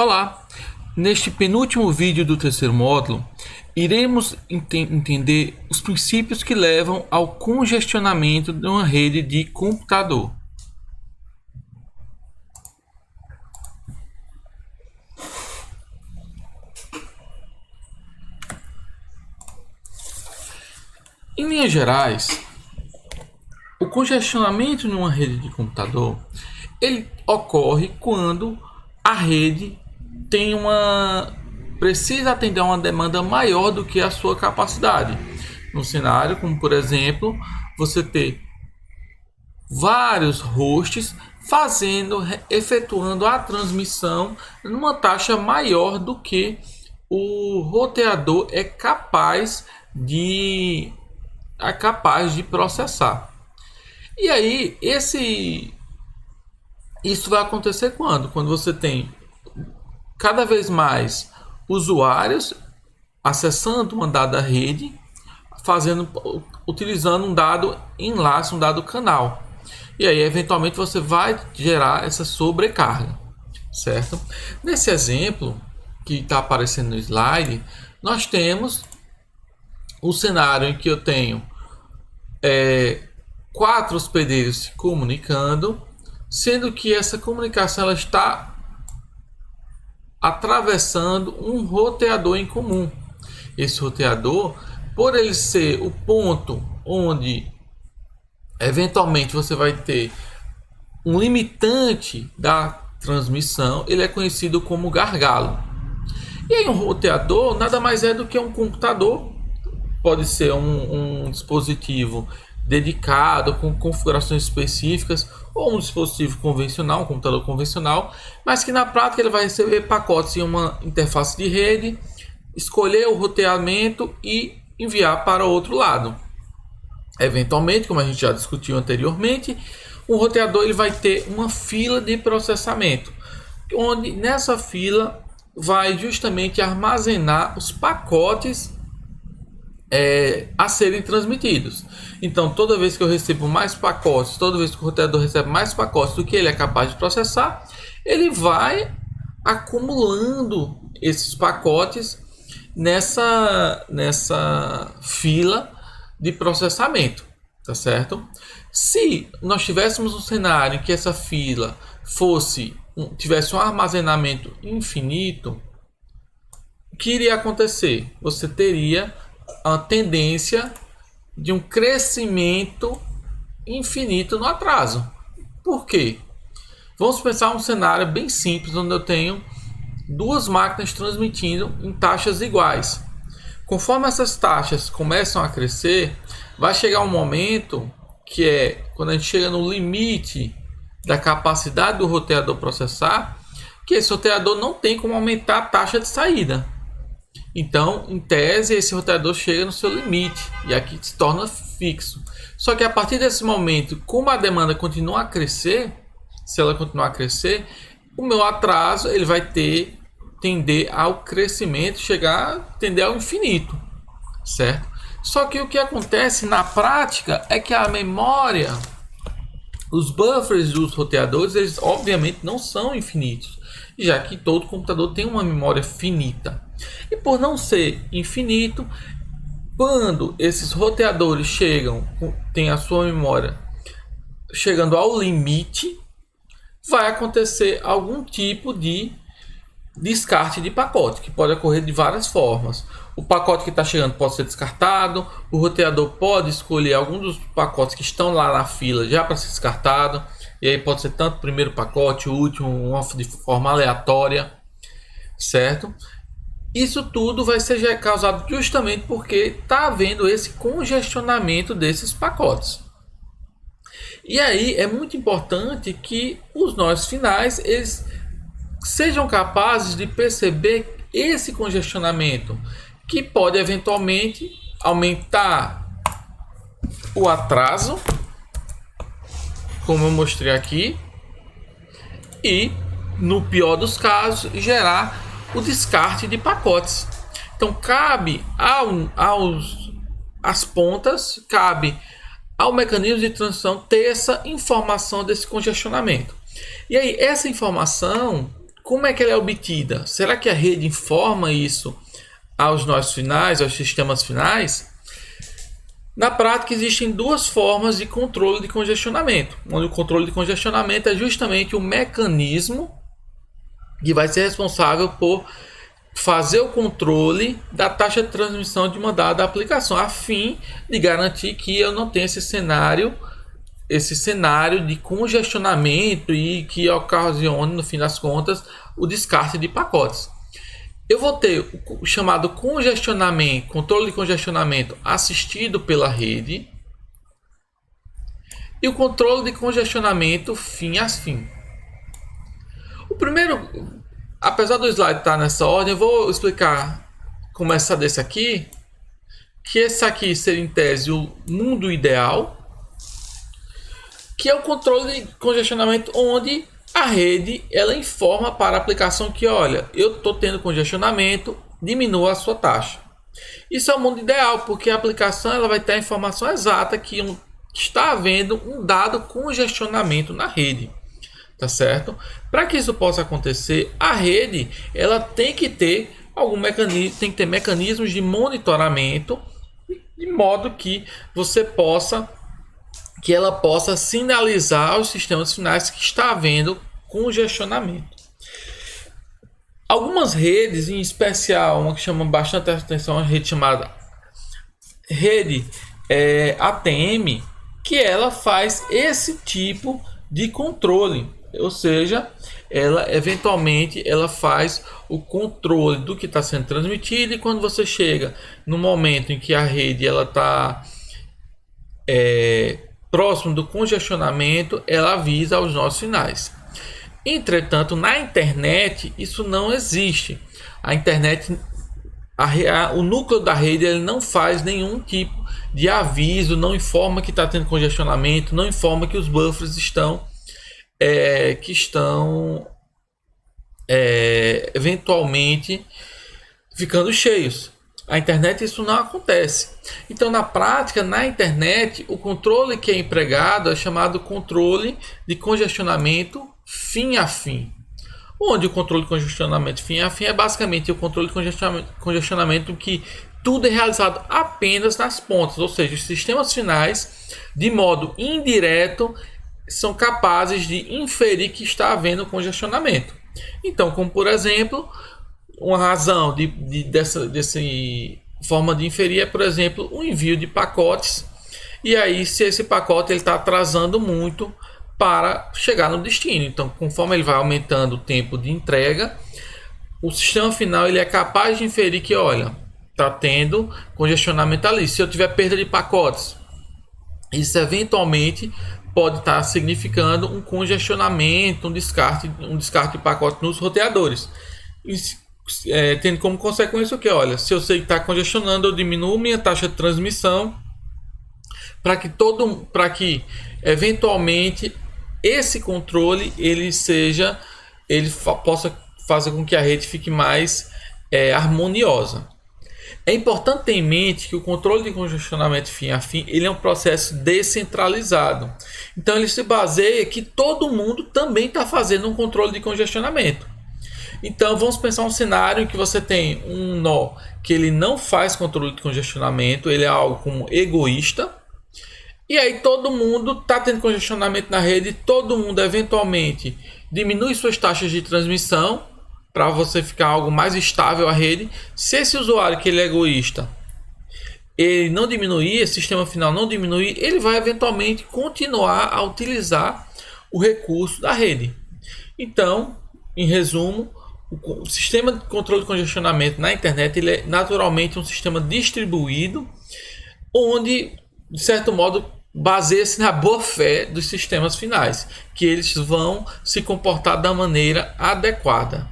Olá! Neste penúltimo vídeo do terceiro módulo, iremos entender os princípios que levam ao congestionamento de uma rede de computador. Em linhas gerais, o congestionamento em uma rede de computador ele ocorre quando a rede precisa atender a uma demanda maior do que a sua capacidade. No cenário, como por exemplo, você ter vários hosts efetuando a transmissão numa taxa maior do que o roteador é capaz de processar. E aí, isso vai acontecer quando você tem cada vez mais usuários acessando uma dada rede, utilizando um dado enlace, um dado canal. E aí, eventualmente, você vai gerar essa sobrecarga, certo? Nesse exemplo que está aparecendo no slide, nós temos o cenário em que eu tenho 4 hospedeiros se comunicando, sendo que essa comunicação ela está atravessando um roteador em comum. Esse roteador, por ele ser o ponto onde eventualmente você vai ter um limitante da transmissão, ele é conhecido como gargalo. E aí um roteador nada mais é do que um computador, pode ser um dispositivo dedicado com configurações específicas ou um dispositivo convencional, um computador convencional, mas que na prática ele vai receber pacotes em uma interface de rede, escolher o roteamento e enviar para o outro lado. Eventualmente, como a gente já discutiu anteriormente, o roteador ele vai ter uma fila de processamento, onde nessa fila vai justamente armazenar os pacotes a serem transmitidos. Então, toda vez que eu recebo mais pacotes, toda vez que o roteador recebe mais pacotes do que ele é capaz de processar, ele vai acumulando esses pacotes nessa fila de processamento, tá certo? Se nós tivéssemos um cenário em que essa fila tivesse um armazenamento infinito, o que iria acontecer? Você teria a tendência de um crescimento infinito no atraso. Por quê? Vamos pensar um cenário bem simples, onde eu tenho 2 máquinas transmitindo em taxas iguais. Conforme essas taxas começam a crescer, vai chegar um momento que é quando a gente chega no limite da capacidade do roteador processar, que esse roteador não tem como aumentar a taxa de saída. Então, em tese, esse roteador chega no seu limite e aqui se torna fixo. Só que a partir desse momento, como a demanda continua a crescer, se ela continuar a crescer, o meu atraso ele vai tender ao crescimento, tender ao infinito, certo? Só que o que acontece na prática é que a memória, os buffers dos roteadores, eles obviamente não são infinitos, já que todo computador tem uma memória finita. E por não ser infinito, quando esses roteadores tem a sua memória chegando ao limite, vai acontecer algum tipo de descarte de pacote, que pode ocorrer de várias formas. O pacote que está chegando pode ser descartado, o roteador pode escolher algum dos pacotes que estão lá na fila já para ser descartado, e aí pode ser tanto o primeiro pacote, o último, de forma aleatória, certo? Isso tudo vai ser causado justamente porque está havendo esse congestionamento desses pacotes. E aí é muito importante que os nós finais eles sejam capazes de perceber esse congestionamento, que pode eventualmente aumentar o atraso, como eu mostrei aqui, e no pior dos casos gerar o descarte de pacotes. Então cabe às pontas, cabe ao mecanismo de transição ter essa informação desse congestionamento. E aí essa informação como é que ela é obtida? Será que a rede informa isso aos nós finais, aos sistemas finais? Na prática, existem duas formas de controle de congestionamento, onde o controle de congestionamento é justamente o mecanismo que vai ser responsável por fazer o controle da taxa de transmissão de uma dada aplicação, a fim de garantir que eu não tenha esse cenário de congestionamento e que ocasione, no fim das contas, o descarte de pacotes. Eu vou ter o chamado congestionamento, controle de congestionamento assistido pela rede e o controle de congestionamento fim a fim. O primeiro, apesar do slide estar nessa ordem, eu vou explicar, começar desse aqui, que esse aqui seria em tese o mundo ideal, que é o controle de congestionamento onde a rede ela informa para a aplicação que, olha, eu estou tendo congestionamento, diminua a sua taxa. Isso é o mundo ideal, porque a aplicação ela vai ter a informação exata que está havendo um dado congestionamento na rede, tá certo? Para que isso possa acontecer, a rede ela tem que ter algum mecanismo, tem que ter mecanismos de monitoramento, de modo que ela possa sinalizar aos sistemas finais que está havendo congestionamento. Algumas redes, em especial uma que chama bastante atenção, a rede chamada rede ATM, que ela faz esse tipo de controle, ou seja, ela eventualmente ela faz o controle do que está sendo transmitido, e quando você chega no momento em que a rede ela está próximo do congestionamento, ela avisa aos nossos finais. Entretanto, na internet isso não existe. A internet, o núcleo da rede, ele não faz nenhum tipo de aviso, não informa que está tendo congestionamento, não informa que os buffers estão eventualmente ficando cheios. A internet isso não acontece. Então, na prática, na internet, o controle que é empregado é chamado controle de congestionamento fim a fim. Onde o controle de congestionamento fim a fim é basicamente o controle de congestionamento que tudo é realizado apenas nas pontas, ou seja, os sistemas finais, de modo indireto, são capazes de inferir que está havendo congestionamento. Então, como por exemplo, uma razão dessa forma de inferir é, por exemplo, o envio de pacotes. E aí, se esse pacote está atrasando muito para chegar no destino, então, conforme ele vai aumentando o tempo de entrega, o sistema final ele é capaz de inferir que, olha, está tendo congestionamento ali. Se eu tiver perda de pacotes, isso eventualmente pode estar significando um congestionamento, um descarte de pacote nos roteadores. Tendo como consequência o que? Olha, se eu sei que está congestionando, eu diminuo minha taxa de transmissão para que eventualmente esse controle ele possa fazer com que a rede fique mais harmoniosa. É importante ter em mente que o controle de congestionamento fim a fim ele é um processo descentralizado. Então ele se baseia que todo mundo também está fazendo um controle de congestionamento. Então vamos pensar um cenário em que você tem um nó que ele não faz controle de congestionamento, ele é algo como egoísta. E aí todo mundo está tendo congestionamento na rede, todo mundo eventualmente diminui suas taxas de transmissão para você ficar algo mais estável a rede. Se esse usuário que ele é egoísta, ele não diminuir, esse sistema final não diminuir, ele vai eventualmente continuar a utilizar o recurso da rede. Então, em resumo, o sistema de controle de congestionamento na internet ele é naturalmente um sistema distribuído, onde, de certo modo, baseia-se na boa fé dos sistemas finais, que eles vão se comportar da maneira adequada.